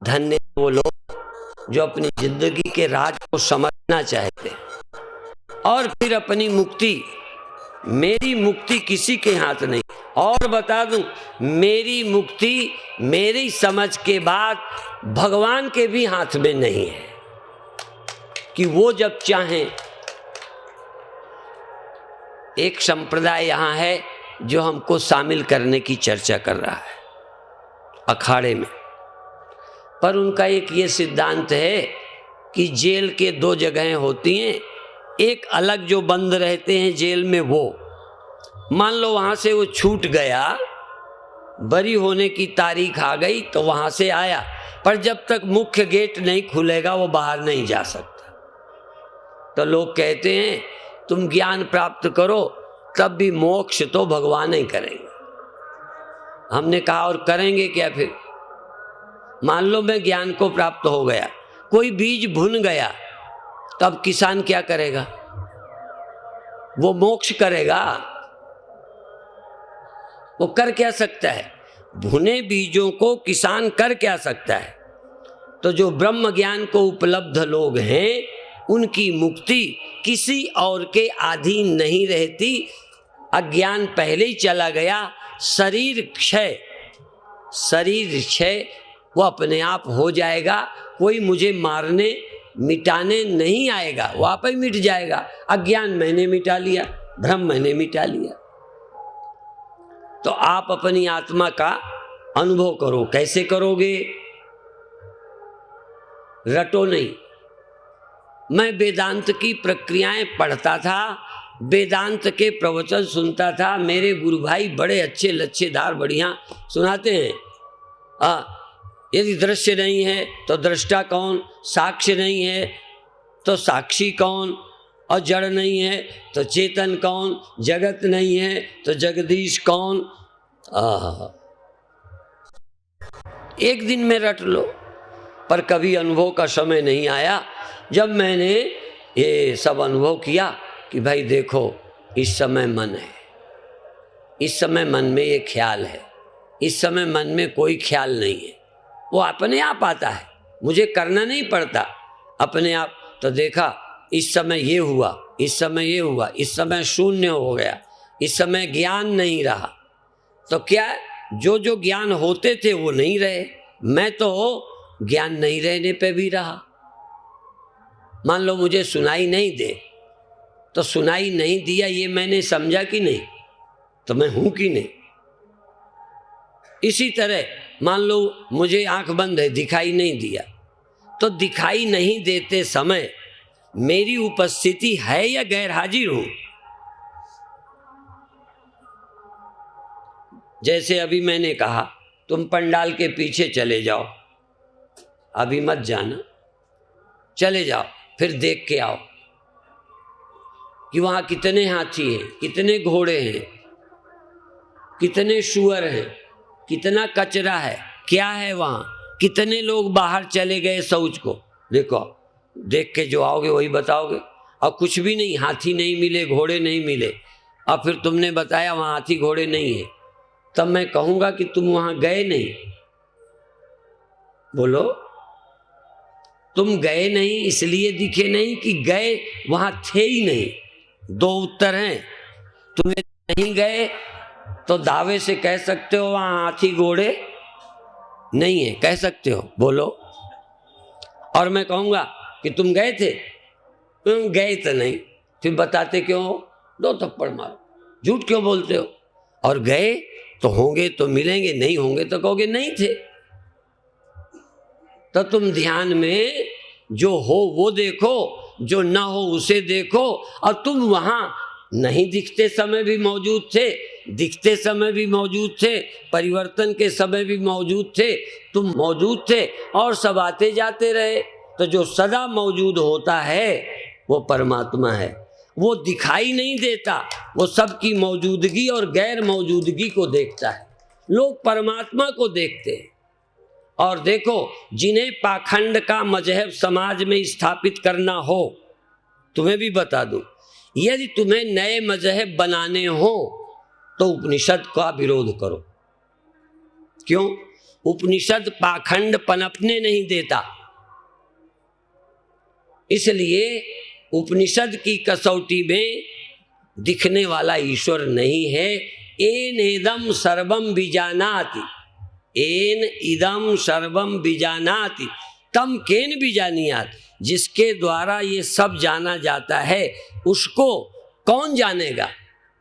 धन्य वो लोग जो अपनी जिंदगी के राज को समझना चाहते हैं और फिर अपनी मुक्ति, मेरी मुक्ति किसी के हाथ नहीं। और बता दूं, मेरी मुक्ति मेरी समझ के बाद भगवान के भी हाथ में नहीं है कि वो जब चाहें। एक संप्रदाय यहाँ है जो हमको शामिल करने की चर्चा कर रहा है अखाड़े में, पर उनका एक ये सिद्धांत है कि जेल के दो जगहें होती हैं। एक अलग जो बंद रहते हैं जेल में, वो मान लो वहाँ से वो छूट गया, बरी होने की तारीख आ गई तो वहाँ से आया, पर जब तक मुख्य गेट नहीं खुलेगा वो बाहर नहीं जा सकता। तो लोग कहते हैं तुम ज्ञान प्राप्त करो तब भी मोक्ष तो भगवान ही करेंगे। हमने कहा और करेंगे क्या फिर? मान लो मैं ज्ञान को प्राप्त हो गया, कोई बीज भुन गया, तब किसान क्या करेगा? वो मोक्ष करेगा? वो कर क्या सकता है? भुने बीजों को किसान कर क्या सकता है? तो जो ब्रह्म ज्ञान को उपलब्ध लोग हैं उनकी मुक्ति किसी और के अधीन नहीं रहती। अज्ञान पहले ही चला गया, शरीर क्षय वो अपने आप हो जाएगा। कोई मुझे मारने मिटाने नहीं आएगा, वो आप ही मिट जाएगा। अज्ञान मैंने मिटा लिया, भ्रम मैंने मिटा लिया। तो आप अपनी आत्मा का अनुभव करो। कैसे करोगे? रटो नहीं। मैं वेदांत की प्रक्रियाएं पढ़ता था, वेदांत के प्रवचन सुनता था। मेरे गुरु भाई बड़े अच्छे लच्छेदार बढ़िया सुनाते हैं। यदि दृश्य नहीं है तो दृष्टा कौन, साक्ष्य नहीं है तो साक्षी कौन, और जड़ नहीं है तो चेतन कौन, जगत नहीं है तो जगदीश कौन। एक दिन में रट लो, पर कभी अनुभव का समय नहीं आया जब मैंने ये सब अनुभव किया कि भाई देखो, इस समय मन है, इस समय मन में ये ख्याल है, इस समय मन में कोई ख्याल नहीं है। वो अपने आप आता है, मुझे करना नहीं पड़ता, अपने आप। तो देखा इस समय ये हुआ, इस समय ये हुआ, इस समय शून्य हो गया, इस समय ज्ञान नहीं रहा। तो क्या जो जो ज्ञान होते थे वो नहीं रहे, मैं तो ज्ञान नहीं रहने पे भी रहा। मान लो मुझे सुनाई नहीं दे, तो सुनाई नहीं दिया ये मैंने समझा कि नहीं, तो मैं हूं कि नहीं। इसी तरह मान लो मुझे आंख बंद है, दिखाई नहीं दिया, तो दिखाई नहीं देते समय मेरी उपस्थिति है या गैर हाजिर हूं? जैसे अभी मैंने कहा तुम पंडाल के पीछे चले जाओ, अभी मत जाना, चले जाओ, फिर देख के आओ कि वहां कितने हाथी हैं, कितने घोड़े हैं, कितने शुअर हैं, कितना कचरा है, क्या है वहां, कितने लोग बाहर चले गए शौच को। देखो, देख के जो आओगे वही बताओगे। और कुछ भी नहीं, हाथी नहीं मिले, घोड़े नहीं मिले, और फिर तुमने बताया वहां हाथी घोड़े नहीं है, तब मैं कहूंगा कि तुम वहां गए नहीं। बोलो, तुम गए नहीं इसलिए दिखे नहीं कि गए वहां थे ही नहीं। दो उत्तर हैं। तुम्हें नहीं गए तो दावे से कह सकते हो वहां हाथी घोड़े नहीं है, कह सकते हो, बोलो। और मैं कहूंगा कि तुम गए थे, तुम गए तो नहीं, फिर बताते क्यों हो? दो थप्पड़ मारो, झूठ क्यों बोलते हो? और गए तो होंगे तो मिलेंगे, नहीं होंगे तो कहोगे नहीं थे। तो तुम ध्यान में जो हो वो देखो, जो ना हो उसे देखो। और तुम वहां नहीं दिखते समय भी मौजूद थे, दिखते समय भी मौजूद थे, परिवर्तन के समय भी मौजूद थे, तुम मौजूद थे और सब आते जाते रहे। तो जो सदा मौजूद होता है वो परमात्मा है। वो दिखाई नहीं देता, वो सबकी मौजूदगी और गैर मौजूदगी को देखता है। लोग परमात्मा को देखते हैं। और देखो, जिन्हें पाखंड का मजहब समाज में स्थापित करना हो, तुम्हें भी बता दूं, यदि तुम्हें नए मजहब बनाने हो तो उपनिषद का विरोध करो। क्यों? उपनिषद पाखंड पनपने नहीं देता। इसलिए उपनिषद की कसौटी में दिखने वाला ईश्वर नहीं है। एन इदम सर्वम बीजानाति, एन इदम सर्वम बीजानाति तम केन बीजानियात। जिसके द्वारा ये सब जाना जाता है उसको कौन जानेगा,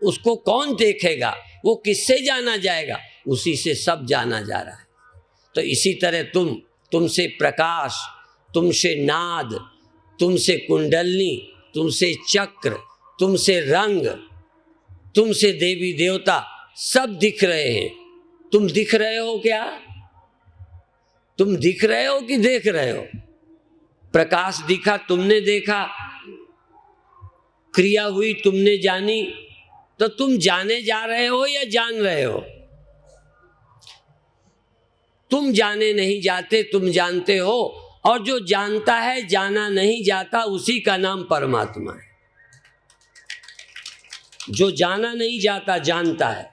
उसको कौन देखेगा, वो किससे जाना जाएगा, उसी से सब जाना जा रहा है। तो इसी तरह तुमसे प्रकाश, तुमसे नाद, तुमसे कुंडलनी, तुमसे चक्र, तुमसे रंग, तुमसे देवी देवता सब दिख रहे हैं। तुम दिख रहे हो क्या? तुम दिख रहे हो कि देख रहे हो? प्रकाश दिखा, तुमने देखा, क्रिया हुई, तुमने जानी, तो तुम जाने जा रहे हो या जान रहे हो? तुम जाने नहीं जाते, तुम जानते हो। और जो जानता है, जाना नहीं जाता, उसी का नाम परमात्मा है। जो जाना नहीं जाता जानता है,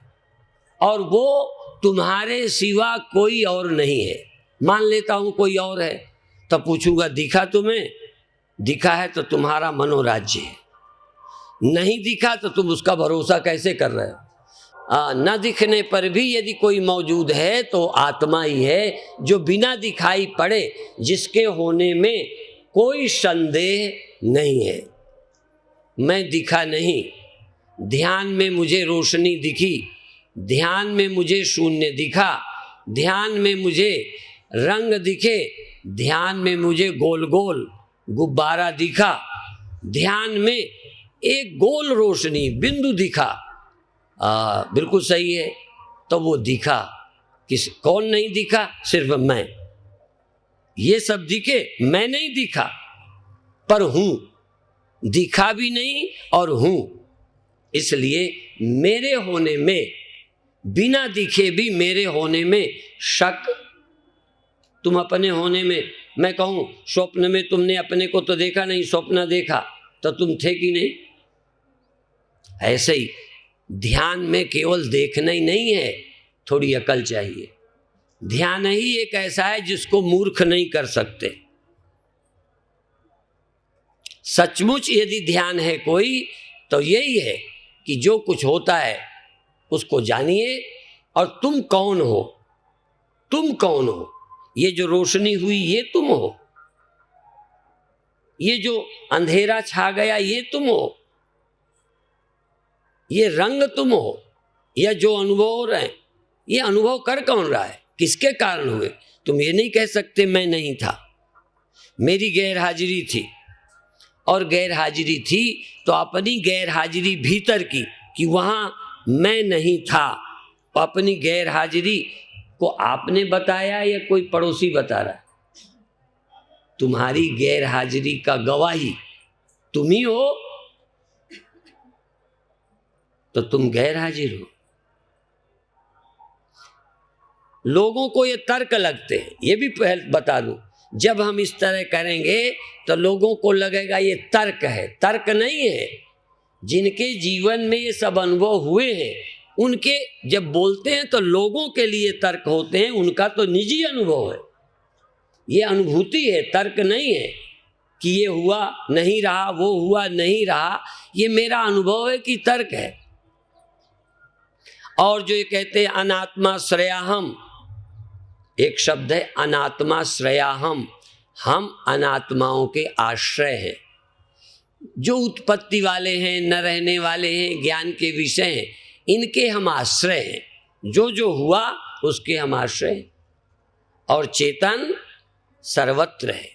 और वो तुम्हारे सिवा कोई और नहीं है। मान लेता हूं कोई और है, तब पूछूंगा दिखा तुम्हें? दिखा है तो तुम्हारा मनोराज्य है, नहीं दिखा तो तुम उसका भरोसा कैसे कर रहे हो? न दिखने पर भी यदि कोई मौजूद है तो आत्मा ही है, जो बिना दिखाई पड़े, जिसके होने में कोई संदेह नहीं है। मैं दिखा नहीं, ध्यान में मुझे रोशनी दिखी, ध्यान में मुझे शून्य दिखा, ध्यान में मुझे रंग दिखे, ध्यान में मुझे गोल गोल गुब्बारा दिखा, ध्यान में एक गोल रोशनी बिंदु दिखा। बिल्कुल सही है। तो वो दिखा, कौन नहीं दिखा? सिर्फ मैं। ये सब दिखे, मैं नहीं दिखा, पर हूं, दिखा भी नहीं और हूं। इसलिए मेरे होने में, बिना दिखे भी मेरे होने में शक। तुम अपने होने में, मैं कहूं स्वप्न में तुमने अपने को तो देखा नहीं, स्वप्न देखा तो तुम थे कि नहीं? ऐसे ही ध्यान में केवल देखना ही नहीं है, थोड़ी अकल चाहिए। ध्यान ही एक ऐसा है जिसको मूर्ख नहीं कर सकते। सचमुच यदि ध्यान है कोई तो यही है कि जो कुछ होता है उसको जानिए, और तुम कौन हो, तुम कौन हो। ये जो रोशनी हुई ये तुम हो, ये जो अंधेरा छा गया ये तुम हो, ये रंग तुम हो, या जो अनुभव हो रहे हैं ये अनुभव कर कौन रहा है, किसके कारण हुए? तुम ये नहीं कह सकते मैं नहीं था, मेरी गैर हाजिरी थी। और गैर हाजिरी थी तो अपनी गैर हाजिरी भीतर की, कि वहां मैं नहीं था। अपनी गैर हाजिरी को आपने बताया या कोई पड़ोसी बता रहा है? तुम्हारी गैर हाजिरी का गवाही तुम ही हो, तो तुम गैर हाजिर हो। लोगों को ये तर्क लगते हैं, ये भी पहले बता दूं, जब हम इस तरह करेंगे तो लोगों को लगेगा ये तर्क है। तर्क नहीं है। जिनके जीवन में ये सब अनुभव हुए हैं उनके जब बोलते हैं तो लोगों के लिए तर्क होते हैं, उनका तो निजी अनुभव है, ये अनुभूति है, तर्क नहीं है कि ये हुआ नहीं रहा, वो हुआ नहीं रहा, ये मेरा अनुभव है कि तर्क है। और जो ये कहते हैं अनात्मा श्रेयाहम, एक शब्द है अनात्मा श्रेयाहम, हम अनात्माओं के आश्रय हैं। जो उत्पत्ति वाले हैं, न रहने वाले हैं, ज्ञान के विषय हैं, इनके हम आश्रय हैं। जो जो हुआ उसके हम आश्रय हैं। और चेतन सर्वत्र है।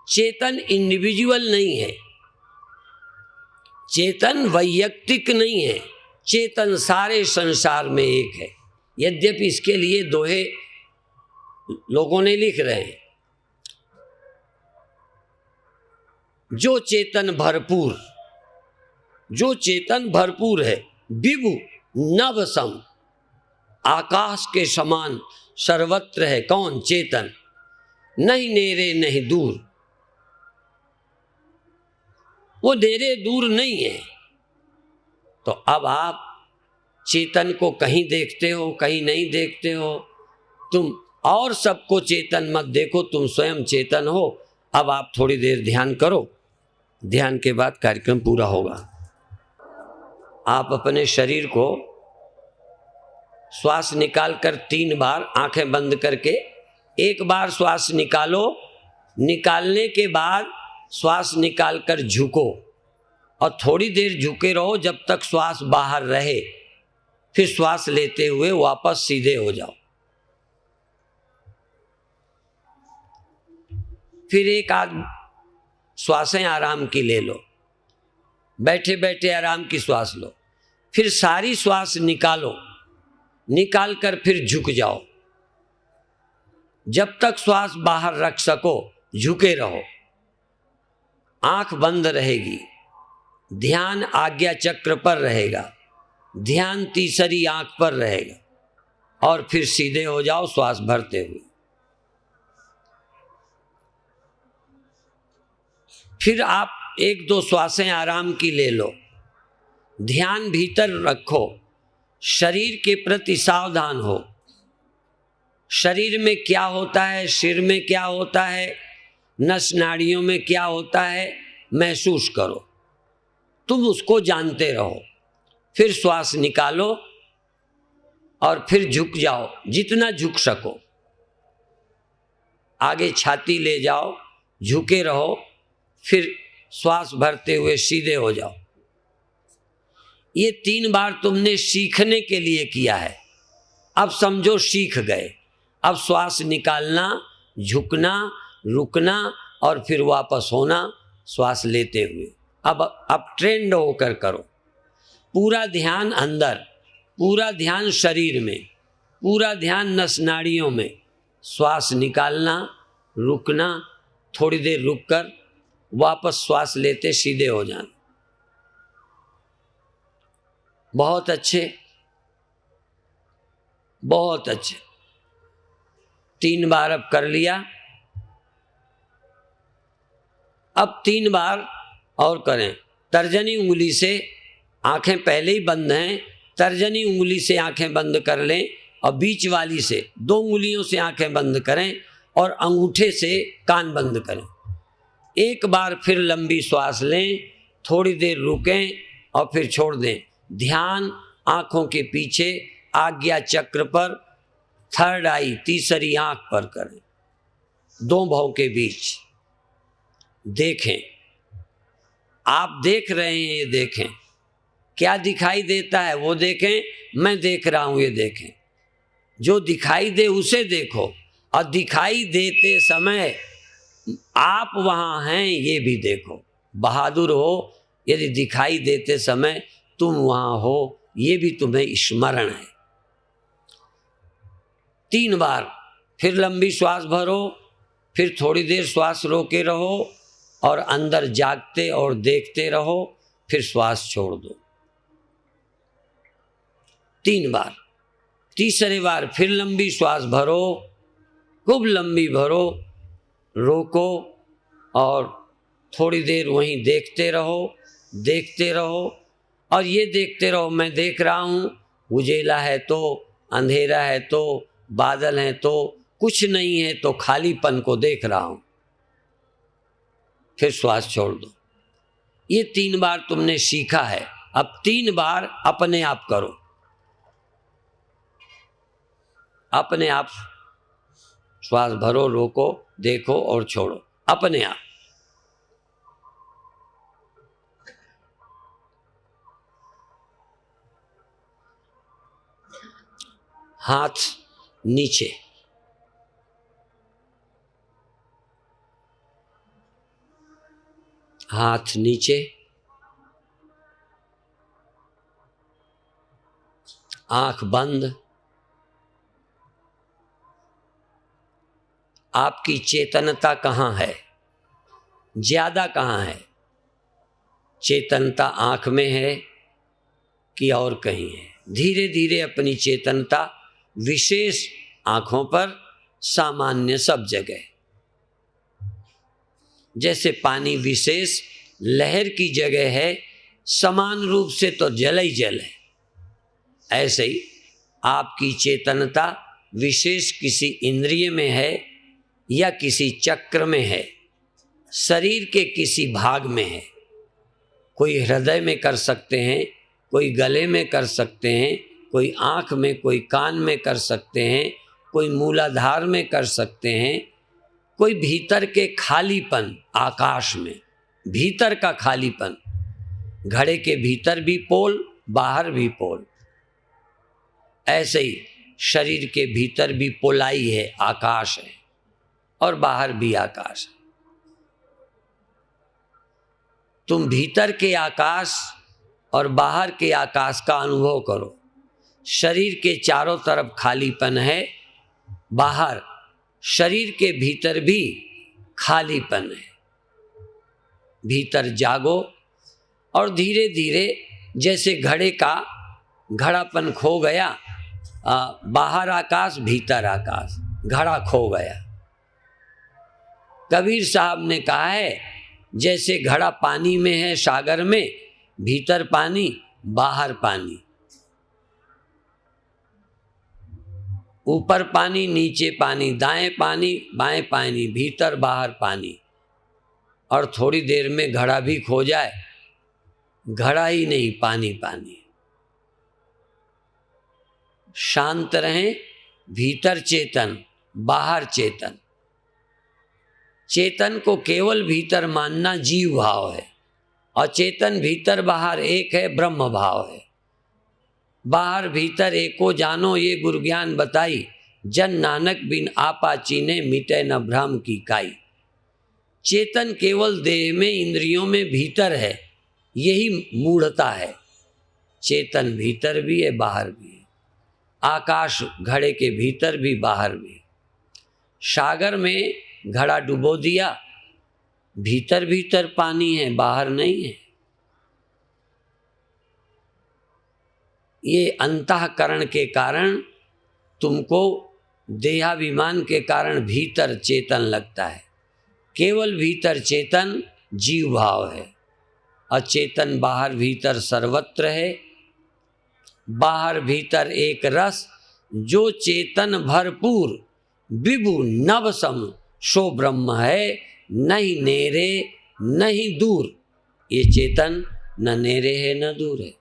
चेतन इंडिविजुअल नहीं है, चेतन वैयक्तिक नहीं है, चेतन सारे संसार में एक है। यद्यपि इसके लिए दोहे लोगों ने लिख रहे हैं। जो चेतन भरपूर, जो चेतन भरपूर है, विभु नभ सम, आकाश के समान सर्वत्र है। कौन? चेतन। नहीं नेरे नहीं दूर, वो नेरे दूर नहीं है। तो अब आप चेतन को कहीं देखते हो, कहीं नहीं देखते हो, तुम और सबको चेतन मत देखो, तुम स्वयं चेतन हो। अब आप थोड़ी देर ध्यान करो, ध्यान के बाद कार्यक्रम पूरा होगा। आप अपने शरीर को श्वास निकालकर 3 बार आंखें बंद करके, एक बार श्वास निकालो, निकालने के बाद श्वास निकालकर झुको और थोड़ी देर झुके रहो जब तक श्वास बाहर रहे, फिर श्वास लेते हुए वापस सीधे हो जाओ। फिर एक आध श्वासें आराम की ले लो, बैठे बैठे आराम की श्वास लो, फिर सारी श्वास निकालो, निकाल कर फिर झुक जाओ। जब तक श्वास बाहर रख सको झुके रहो, आंख बंद रहेगी, ध्यान आज्ञा चक्र पर रहेगा, ध्यान तीसरी आंख पर रहेगा और फिर सीधे हो जाओ श्वास भरते हुए। फिर आप 1-2 श्वासें आराम की ले लो, ध्यान भीतर रखो, शरीर के प्रति सावधान हो। शरीर में क्या होता है, सिर में क्या होता है, नस नाड़ियों में क्या होता है, महसूस करो, तुम उसको जानते रहो। फिर श्वास निकालो और फिर झुक जाओ, जितना झुक सको, आगे छाती ले जाओ, झुके रहो, फिर श्वास भरते हुए सीधे हो जाओ। ये 3 बार तुमने सीखने के लिए किया है, अब समझो सीख गए। अब श्वास निकालना, झुकना, रुकना और फिर वापस होना श्वास लेते हुए। अब ट्रेंड होकर करो, पूरा ध्यान अंदर, पूरा ध्यान शरीर में, पूरा ध्यान नस नाड़ियों में। श्वास निकालना, रुकना, थोड़ी देर रुककर वापस श्वास लेते सीधे हो जाना। बहुत अच्छे, बहुत अच्छे। 3 बार अब कर लिया, अब 3 बार और करें। तर्जनी उंगली से, आंखें पहले ही बंद हैं, तर्जनी उंगली से आंखें बंद कर लें और बीच वाली से 2 उंगलियों से आंखें बंद करें और अंगूठे से कान बंद करें। एक बार फिर लंबी श्वास लें, थोड़ी देर रुकें और फिर छोड़ दें। ध्यान आंखों के पीछे आज्ञा चक्र पर, थर्ड आई, तीसरी आंख पर करें, 2 भौं के बीच। देखें, आप देख रहे हैं, ये देखें, क्या दिखाई देता है वो देखें, मैं देख रहा हूं ये देखें। जो दिखाई दे उसे देखो और दिखाई देते समय आप वहां हैं ये भी देखो। बहादुर हो यदि दिखाई देते समय तुम वहां हो, ये भी तुम्हें स्मरण है। 3 बार फिर लंबी श्वास भरो, फिर थोड़ी देर श्वास रोके रहो और अंदर जागते और देखते रहो, फिर श्वास छोड़ दो। 3 बार। तीसरे बार फिर लंबी श्वास भरो, खूब लंबी भरो, रोको और थोड़ी देर वहीं देखते रहो, देखते रहो और ये देखते रहो, मैं देख रहा हूँ, उजेला है तो, अंधेरा है तो, बादल हैं तो, कुछ नहीं है तो खालीपन को देख रहा हूँ। फिर श्वास छोड़ दो। ये 3 बार तुमने सीखा है, अब 3 बार अपने आप करो। अपने आप श्वास भरो, रोको, देखो और छोड़ो, अपने आप। हाथ नीचे, हाथ नीचे, आंख बंद। आपकी चेतनता कहाँ है, ज्यादा कहाँ है? चेतनता आंख में है कि और कहीं है? धीरे धीरे अपनी चेतनता विशेष आंखों पर, सामान्य सब जगह। जैसे पानी विशेष लहर की जगह है, समान रूप से तो जल ही जल है, ऐसे ही आपकी चेतनता विशेष किसी इंद्रिय में है या किसी चक्र में है, शरीर के किसी भाग में है। कोई हृदय में कर सकते हैं, कोई गले में कर सकते हैं, कोई आँख में, कोई कान में कर सकते हैं, कोई मूलाधार में कर सकते हैं, कोई भीतर के खालीपन आकाश में, भीतर का खालीपन, घड़े के भीतर भी पोल, बाहर भी पोल। ऐसे ही शरीर के भीतर भी पोलाई है, आकाश है, और बाहर भी आकाश है। तुम भीतर के आकाश और बाहर के आकाश का अनुभव करो। शरीर के चारों तरफ खालीपन है, बाहर शरीर के भीतर भी खालीपन है। भीतर जागो और धीरे धीरे जैसे घड़े का घड़ापन खो गया, बाहर आकाश भीतर आकाश, घड़ा खो गया। कबीर साहब ने कहा है जैसे घड़ा पानी में है, सागर में, भीतर पानी बाहर पानी, ऊपर पानी नीचे पानी, दाएं पानी बाएं पानी, भीतर बाहर पानी। और थोड़ी देर में घड़ा भी खो जाए, घड़ा ही नहीं, पानी पानी। शांत रहें, भीतर चेतन बाहर चेतन। चेतन को केवल भीतर मानना जीव भाव है, और चेतन भीतर बाहर एक है, ब्रह्म भाव है। बाहर भीतर एको जानो, ये गुरु ज्ञान बताई, जन नानक बिन आपा चीने, मिटे न भ्रम की काई। चेतन केवल देह में, इंद्रियों में भीतर है, यही मूढ़ता है। चेतन भीतर भी है, बाहर भी है। आकाश घड़े के भीतर भी बाहर भी। सागर में घड़ा डुबो दिया, भीतर भीतर पानी है, बाहर नहीं है। ये अंतःकरण के कारण तुमको देहाभिमान के कारण भीतर चेतन लगता है। केवल भीतर चेतन जीव भाव है, और चेतन बाहर भीतर सर्वत्र है। बाहर भीतर एक रस, जो चेतन भरपूर, विभु नभ सम, सो ब्रह्म है, नहीं नेरे नहीं दूर। ये चेतन न नेरे है न दूर है,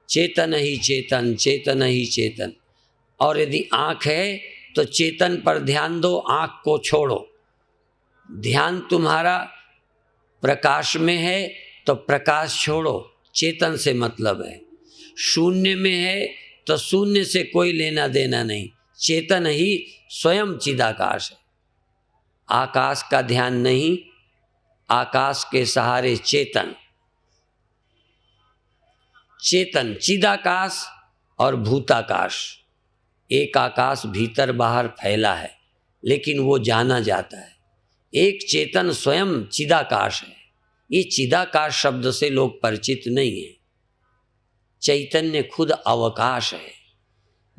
चेतन ही चेतन, चेतन ही चेतन। और यदि आँख है तो चेतन पर ध्यान दो, आँख को छोड़ो। ध्यान तुम्हारा प्रकाश में है तो प्रकाश छोड़ो, चेतन से मतलब है। शून्य में है तो शून्य से कोई लेना देना नहीं, चेतन ही स्वयं चिदाकाश है। आकाश का ध्यान नहीं, आकाश के सहारे चेतन। चेतन चिदाकाश और भूताकाश, एक आकाश भीतर बाहर फैला है, लेकिन वो जाना जाता है। एक चेतन स्वयं चिदाकाश है। ये चिदाकाश शब्द से लोग परिचित नहीं है। चैतन्य खुद अवकाश है।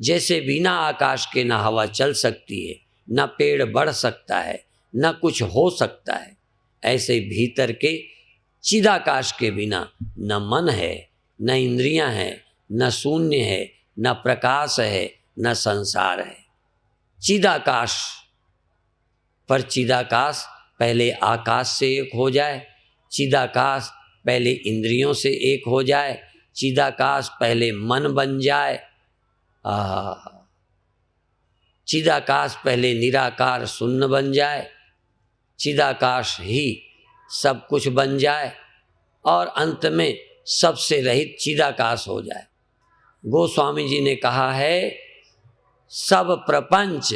जैसे बिना आकाश के ना हवा चल सकती है, ना पेड़ बढ़ सकता है, ना कुछ हो सकता है, ऐसे भीतर के चिदाकाश के बिना न मन है, न इंद्रियां हैं, न शून्य है, न प्रकाश है, न संसार है। चिदाकाश पर चिदाकाश पहले आकाश से एक हो जाए, चिदाकाश पहले इंद्रियों से एक हो जाए, चिदाकाश पहले मन बन जाए, चिदाकाश पहले निराकार शून्य बन जाए, चिदाकाश ही सब कुछ बन जाए, और अंत में सबसे रहित चिदाकाश हो जाए। गोस्वामी जी ने कहा है, सब प्रपंच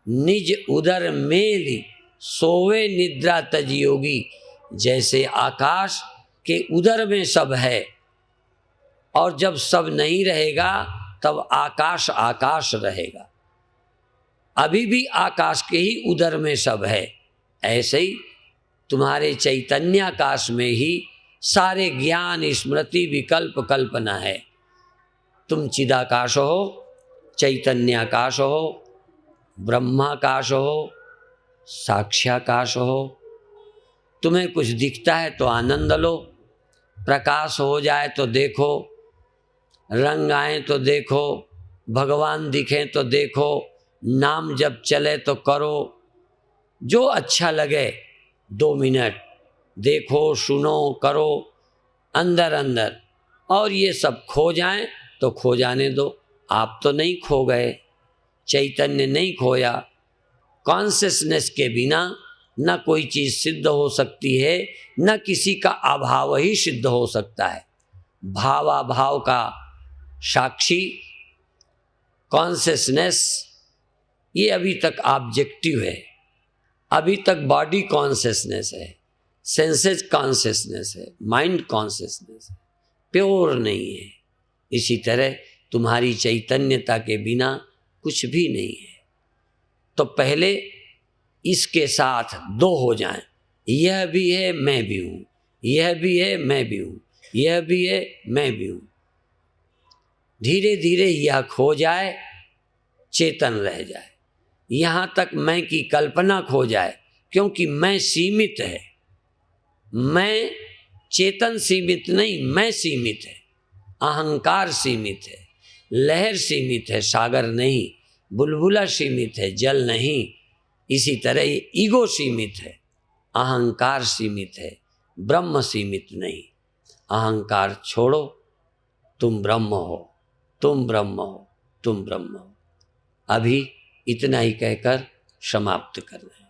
निज उदर मेली, सोवे निद्रा तज योगी। जैसे आकाश के उदर में सब है, और जब सब नहीं रहेगा तब आकाश आकाश रहेगा। अभी भी आकाश के ही उदर में सब है। ऐसे ही तुम्हारे चैतन्याकाश में ही सारे ज्ञान स्मृति विकल्प कल्पना है। तुम चिदाकाश हो, चैतन्याकाश हो, ब्रह्माकाश हो, साक्ष्याकाश हो। तुम्हें कुछ दिखता है तो आनंद लो, प्रकाश हो जाए तो देखो, रंग आए तो देखो, भगवान दिखें तो देखो, नाम जब चले तो करो, जो अच्छा लगे 2 मिनट देखो, सुनो, करो अंदर अंदर, और ये सब खो जाएं तो खो जाने दो। आप तो नहीं खो गए, चैतन्य नहीं खोया। कॉन्शियसनेस के बिना न कोई चीज़ सिद्ध हो सकती है, न किसी का अभाव ही सिद्ध हो सकता है। भावाभाव का साक्षी कॉन्शियसनेस, ये अभी तक ऑब्जेक्टिव है, अभी तक बॉडी कॉन्शियसनेस है, सेंसेस कॉन्शियसनेस है, माइंड कॉन्शियसनेस है, प्योर नहीं है। इसी तरह तुम्हारी चैतन्यता के बिना कुछ भी नहीं है। तो पहले इसके साथ 2 हो जाएं, यह भी है मैं भी हूँ, यह भी है मैं भी हूँ, यह भी है मैं भी हूँ। धीरे धीरे यह खो जाए, चेतन रह जाए। यहाँ तक मैं की कल्पना खो जाए, क्योंकि मैं सीमित है। मैं चेतन सीमित नहीं, मैं सीमित है। अहंकार सीमित है, लहर सीमित है, सागर नहीं। बुलबुला सीमित है, जल नहीं। इसी तरह ईगो सीमित है, अहंकार सीमित है, ब्रह्म सीमित नहीं। अहंकार छोड़ो, तुम ब्रह्म हो, तुम ब्रह्म हो, तुम ब्रह्म हो। अभी इतना ही कहकर समाप्त कर रहे हैं।